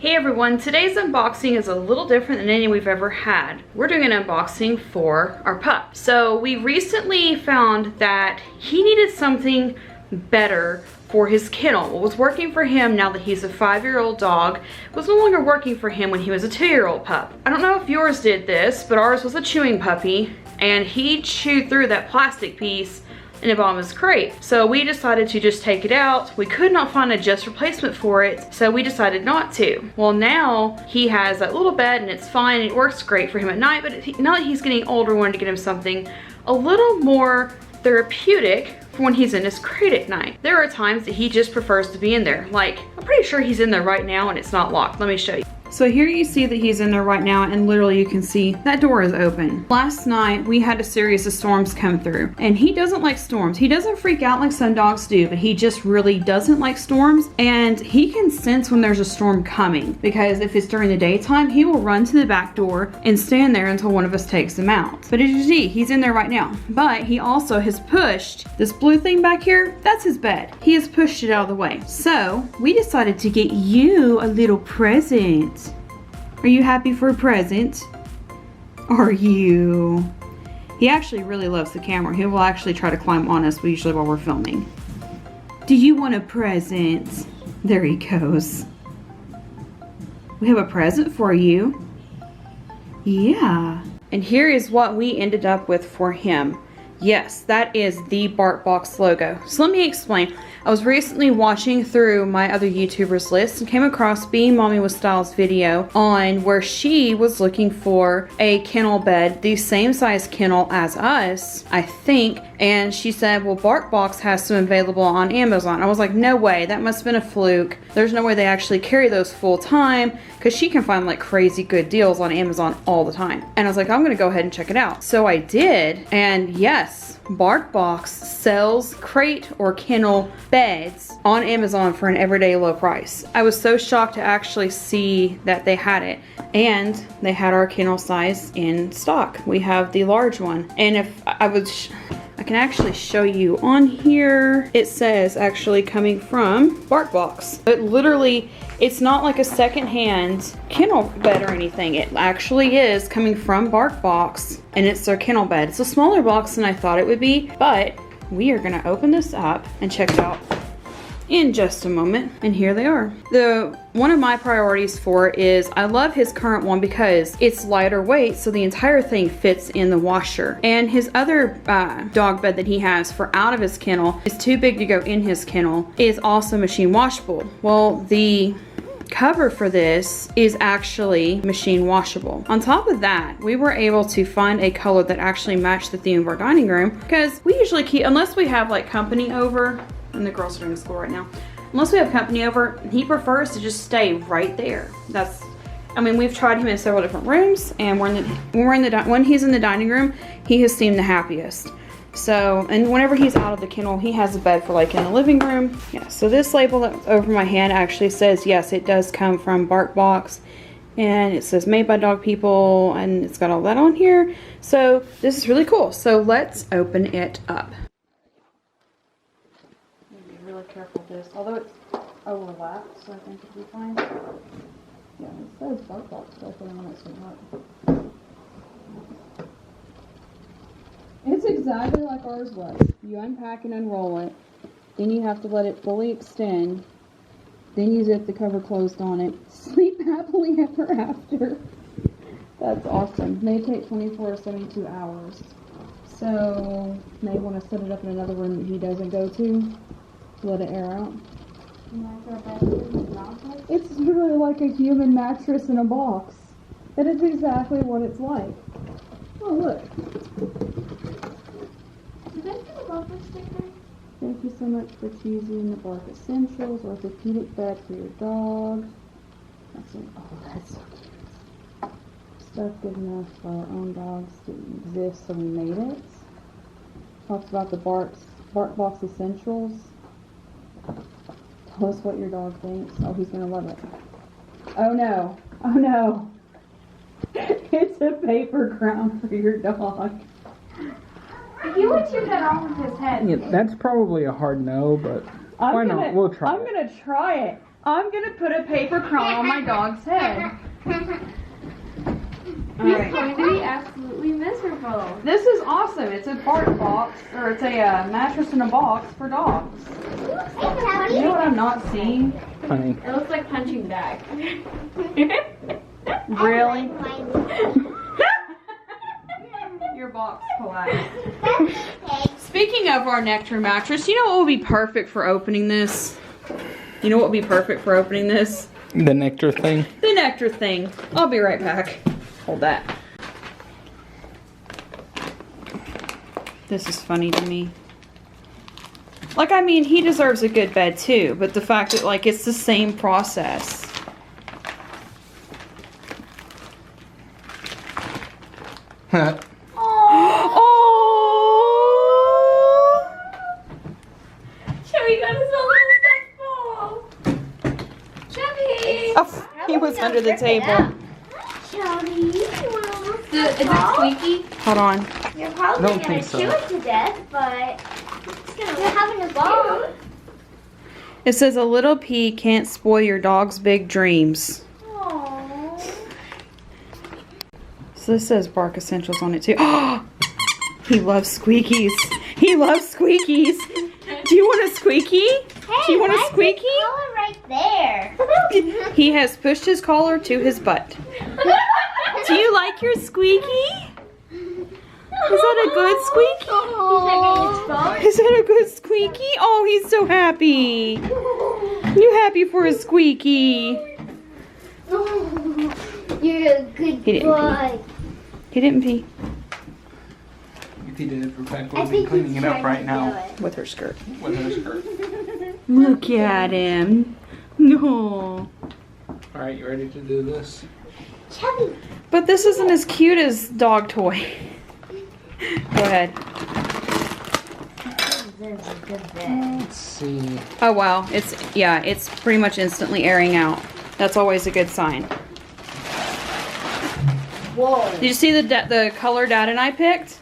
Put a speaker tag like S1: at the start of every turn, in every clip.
S1: Hey everyone, today's unboxing is a little different than any we've ever had. We're doing an unboxing for our pup. So we recently found that he needed something better for his kennel. What was working for him now that he's a 5-year-old dog was no longer working for him when he was a 2-year-old pup. I don't know if yours did this, but ours was a chewing puppy and he chewed through that plastic piece in the bottom of his crate. So we decided to just take it out. We could not find a just replacement for it, so we decided not to. Well, now he has that little bed and it's fine. It works great for him at night, but now that he's getting older, we wanted to get him something a little more therapeutic for when he's in his crate at night. There are times that he just prefers to be in there. Like, I'm pretty sure he's in there right now and it's not locked. Let me show you. So here you see that he's in there right now, and literally you can see that door is open. Last night we had a series of storms come through and he doesn't like storms. He doesn't freak out like some dogs do, but he just really doesn't like storms, and he can sense when there's a storm coming, because if it's during the daytime he will run to the back door and stand there until one of us takes him out. But as you see, he's in there right now, but he also has pushed this blue thing back here. That's his bed. He has pushed it out of the way. So we decided to get you a little present. Are you happy for a present? Are you? He actually really loves the camera. He will actually try to climb on us, usually while we're filming. Do you want a present? There he goes. We have a present for you. Yeah. And here is what we ended up with for him. Yes, that is the BarkBox logo. So let me explain. I was recently watching through my other YouTubers list and came across Being Mommy with Styles video on where she was looking for a kennel bed, the same size kennel as us, I think. And she said, well, BarkBox has some available on Amazon. I was like, no way, that must have been a fluke. There's no way they actually carry those full time, because she can find like crazy good deals on Amazon all the time. And I was like, I'm gonna go ahead and check it out. So I did, and yes, BarkBox sells crate or kennel beds on Amazon for an everyday low price. I was so shocked to actually see that they had it, and they had our kennel size in stock. We have the large one, and if I was, I can actually show you on here. It says actually coming from BarkBox. But literally, it's not like a secondhand kennel bed or anything. It actually is coming from BarkBox, and it's their kennel bed. It's a smaller box than I thought it would be, but we are gonna open this up and check it out in just a moment. And here they are. One of my priorities for it is I love his current one because it's lighter weight, so the entire thing fits in the washer. And his other dog bed that he has for out of his kennel is too big to go in his kennel. Is also machine washable. Well, the cover for this is actually machine washable. On top of that, we were able to find a color that actually matched the theme of our dining room, because we usually keep, unless we have like company over, and the girls are doing school right now, unless we have company over, he prefers to just stay right there. That's, I mean, we've tried him in several different rooms, and when he's in the dining room, he has seemed the happiest. So, and whenever he's out of the kennel, he has a bed for like in the living room. Yeah, so this label that's over my hand actually says, yes, it does come from BarkBox, and it says made by dog people, and it's got all that on here. So this is really cool. So let's open it up. Be really careful with this, although it's overlapped, so I think it'll be fine. Yeah, it says BarkBox, so I think it's going to work. It's exactly like ours was. You unpack and unroll it, then you have to let it fully extend, then you zip the cover closed on it. Sleep happily ever after. That's awesome. May take 24 to 72 hours. So, may want to set it up in another room that he doesn't go to let it air out. It's literally like a human mattress in a box. That is exactly what it's like. Oh, look. Thank you so much for choosing the Bark Essentials orthopedic bed for your dog. That's it. Oh, that's so cute. Stuff good enough for our own dogs didn't exist, so we made it. Talks about the BarkBox Essentials. Tell us what your dog thinks. Oh, he's gonna love it. Oh no! Oh no! It's a paper crown for your dog.
S2: He would chew that off of his head.
S3: Yeah, that's probably a hard no, but why not? We'll try
S1: I'm gonna try it. I'm gonna put a paper crown on my dog's head.
S2: He's going to be absolutely miserable.
S1: This is awesome. It's a BarkBox, or it's a mattress in a box for dogs. You know what I'm not seeing?
S3: Honey.
S2: It looks like punching bag.
S1: Really? Your box collapsed. Speaking of our nectar mattress, you know what would be perfect for opening this? You know what would be perfect for opening this?
S3: The nectar thing.
S1: The nectar thing. I'll be right back. Hold that. This is funny to me. Like, I mean, he deserves a good bed too, but the fact that, like, it's the same process.
S3: Huh.
S1: Oh!
S2: Chubby got his own little stuffed ball. Chubby!
S1: Oh, he was under the table.
S2: Chubby, you want a little stuffed ball? Is it squeaky?
S1: Hold on.
S2: You're probably
S3: I don't
S2: gonna
S3: think so.
S2: chew it to death, but you're having a ball.
S1: It says a little pea can't spoil your dog's big dreams.
S2: Aww.
S1: So this says Bark Essentials on it too. Oh, he loves squeakies. He loves squeakies. Do you want a squeaky?
S2: Hey,
S1: Do you want a
S2: why is
S1: squeaky?
S2: the collar right there?
S1: He has pushed his collar to his butt. Do you like your squeaky? Is that a good squeaky? Is that a good squeaky? Oh, he's so happy. You happy for a squeaky?
S2: You're a good
S1: He didn't
S2: boy.
S1: He didn't pee.
S3: If he did, Rebecca
S2: I
S3: would be
S2: think
S3: cleaning
S2: he's
S3: it up
S2: trying
S3: right
S2: to
S3: now
S2: do it.
S1: With her skirt.
S3: with her skirt.
S1: Look at him. No.
S3: Alright, you ready to do this?
S2: Chubby.
S1: But this isn't as cute as dog toy. Go ahead.
S3: Let's see.
S1: Oh wow, it's pretty much instantly airing out. That's always a good sign.
S2: Whoa.
S1: Did you see the color Dad and I picked?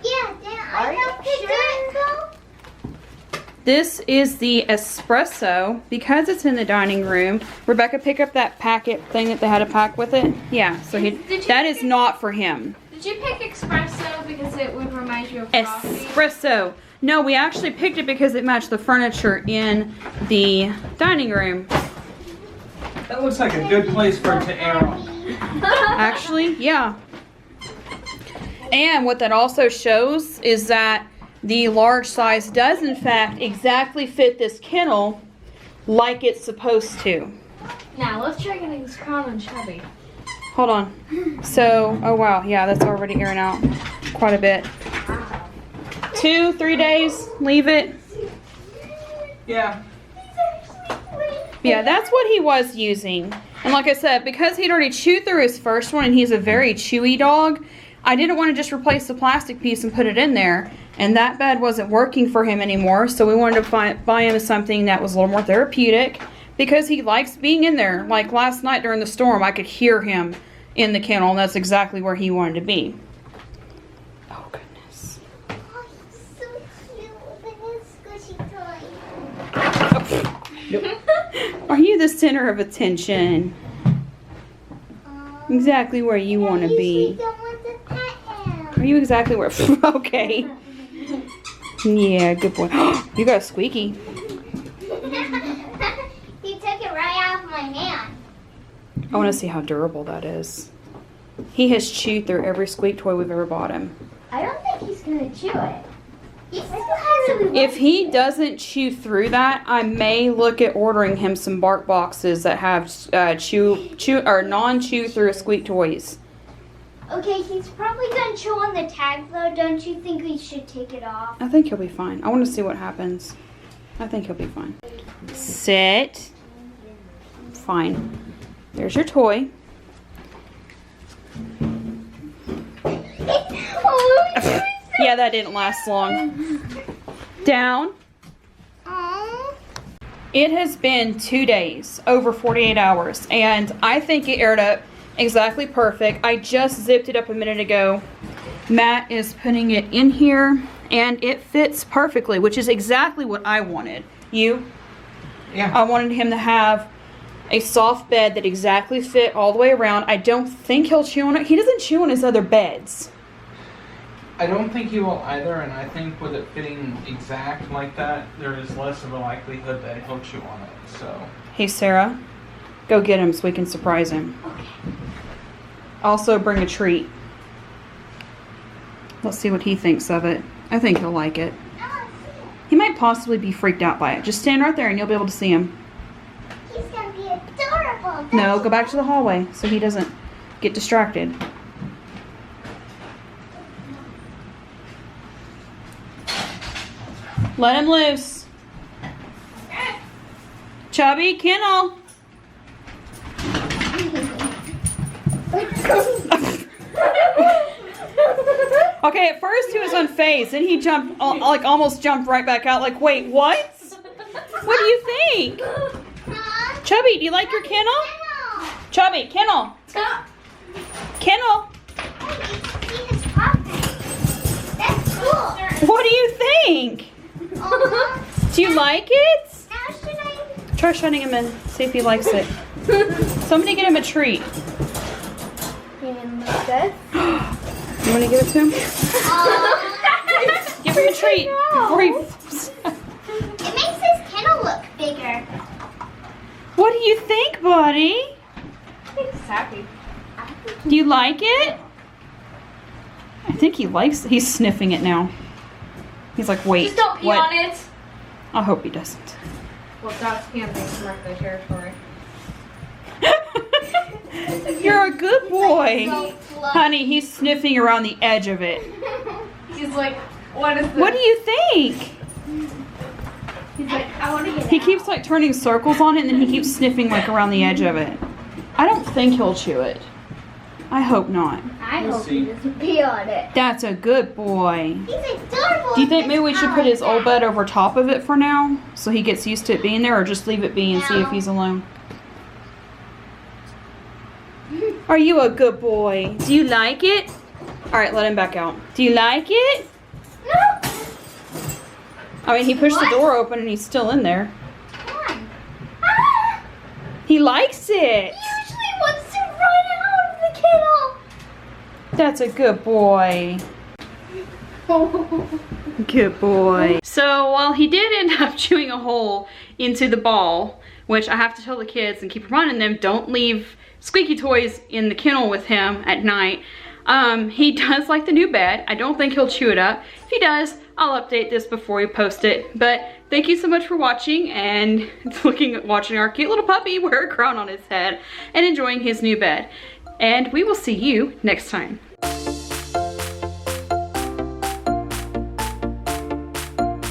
S2: Yeah, then I helped pick it though.
S1: This is the espresso. Because it's in the dining room, Rebecca picked up that packet thing that they had to pack with it. Yeah, so that is not for him.
S2: Did you pick espresso because it would remind you of coffee?
S1: Espresso. No, we actually picked it because it matched the furniture in the dining room.
S3: That looks like a good place for it to air on.
S1: Actually, yeah. And what that also shows is that the large size does in fact exactly fit this kennel like it's supposed to.
S2: Now let's try getting this crown on Chubby.
S1: Hold on. So, oh wow, yeah, that's already airing out quite a bit. 2-3 days, leave it.
S3: Yeah.
S1: Yeah, that's what he was using. And like I said, because he'd already chewed through his first one and he's a very chewy dog, I didn't want to just replace the plastic piece and put it in there. And that bed wasn't working for him anymore, so we wanted to buy him something that was a little more therapeutic because he likes being in there. Like last night during the storm, I could hear him in the kennel, and that's exactly where he wanted to be. Oh, goodness.
S2: Oh, he's so cute with his squishy toy.
S1: Are you the center of attention? Exactly where you want to be.
S2: Don't want to pet him.
S1: Are you exactly where? Okay. Yeah, good boy. You got a squeaky.
S2: He took it right out of my hand.
S1: I want to see how durable that is. He has chewed through every squeak toy we've ever bought him.
S2: I don't think he's gonna chew it. He still has it.
S1: If he doesn't chew through that, I may look at ordering him some bark boxes that have non-chew through squeak toys.
S2: Okay, he's probably gonna chew on the tag though. Don't you think we should take it off?
S1: I think he'll be fine. I want to see what happens. I think he'll be fine. Sit. Fine. There's your toy. Yeah, that didn't last long. Down. It has been 2 days, over 48 hours, and I think it aired up exactly perfect. I just zipped it up a minute ago. Matt is putting it in here, and it fits perfectly, which is exactly what I wanted. You?
S3: Yeah.
S1: I wanted him to have a soft bed that exactly fit all the way around. I don't think he'll chew on it. He doesn't chew on his other beds.
S3: I don't think he will either, and I think with it fitting exact like that, there is less of a likelihood that he'll chew on it, so.
S1: Hey, Sarah, go get him so we can surprise him. Also, bring a treat. Let's see what he thinks of it. I think he'll like it. He might possibly be freaked out by it. Just stand right there and you'll be able to see him.
S2: He's gonna be adorable.
S1: No, go back to the hallway so he doesn't get distracted. Let him loose. Chubby, kennel. Okay, at first he was unfazed, then he jumped, like almost jumped right back out. Like, wait, what? What do you think? Chubby, do you like your kennel? Chubby, kennel. Kennel.
S2: That's cool.
S1: What do you think? Do you like it?
S2: Now should I?
S1: Try shutting him in. See if he likes it. Somebody get him a treat.
S2: And like this.
S1: You want to give it to him? Give him a treat. Before he...
S2: It makes his kennel look bigger.
S1: What do you think, buddy?
S2: He's happy.
S1: Do you like it? I think he likes it. He's sniffing it now. He's like, wait.
S4: Just don't pee
S1: what?
S4: on it.
S1: I hope he doesn't.
S4: Well, dogs can things mark their territory.
S1: You're a good boy.
S2: So fluffy.
S1: Honey, he's sniffing around the edge of it.
S4: He's like, what is this?
S1: What do you think?
S2: He's like, I want to get
S1: He
S2: out.
S1: keeps like turning circles on it and then he keeps sniffing like around the edge of it. I don't think he'll chew it. I hope not.
S2: I
S3: We'll
S2: hope
S3: see.
S2: he doesn't pee on it.
S1: That's a good boy.
S2: He's adorable.
S1: Do you think maybe we
S2: It's
S1: should
S2: not
S1: put his
S2: like
S1: old
S2: that.
S1: bed over top of it for now so he gets used to it being there, or just leave it be and see if
S2: No.
S1: he's alone? Are you a good boy? Do you like it? All right, let him back out. Do you like it?
S2: No.
S1: I mean, he pushed
S2: What?
S1: the door open and he's still in there.
S2: Come on. Ah!
S1: He likes it.
S2: He usually wants to run out of the kennel.
S1: That's a good boy. Good boy. So while he did end up chewing a hole into the ball, which I have to tell the kids and keep reminding them, don't leave squeaky toys in the kennel with him at night. He does like the new bed. I don't think he'll chew it up. If he does, I'll update this before we post it. But thank you so much for watching and watching our cute little puppy wear a crown on his head and enjoying his new bed. And we will see you next time.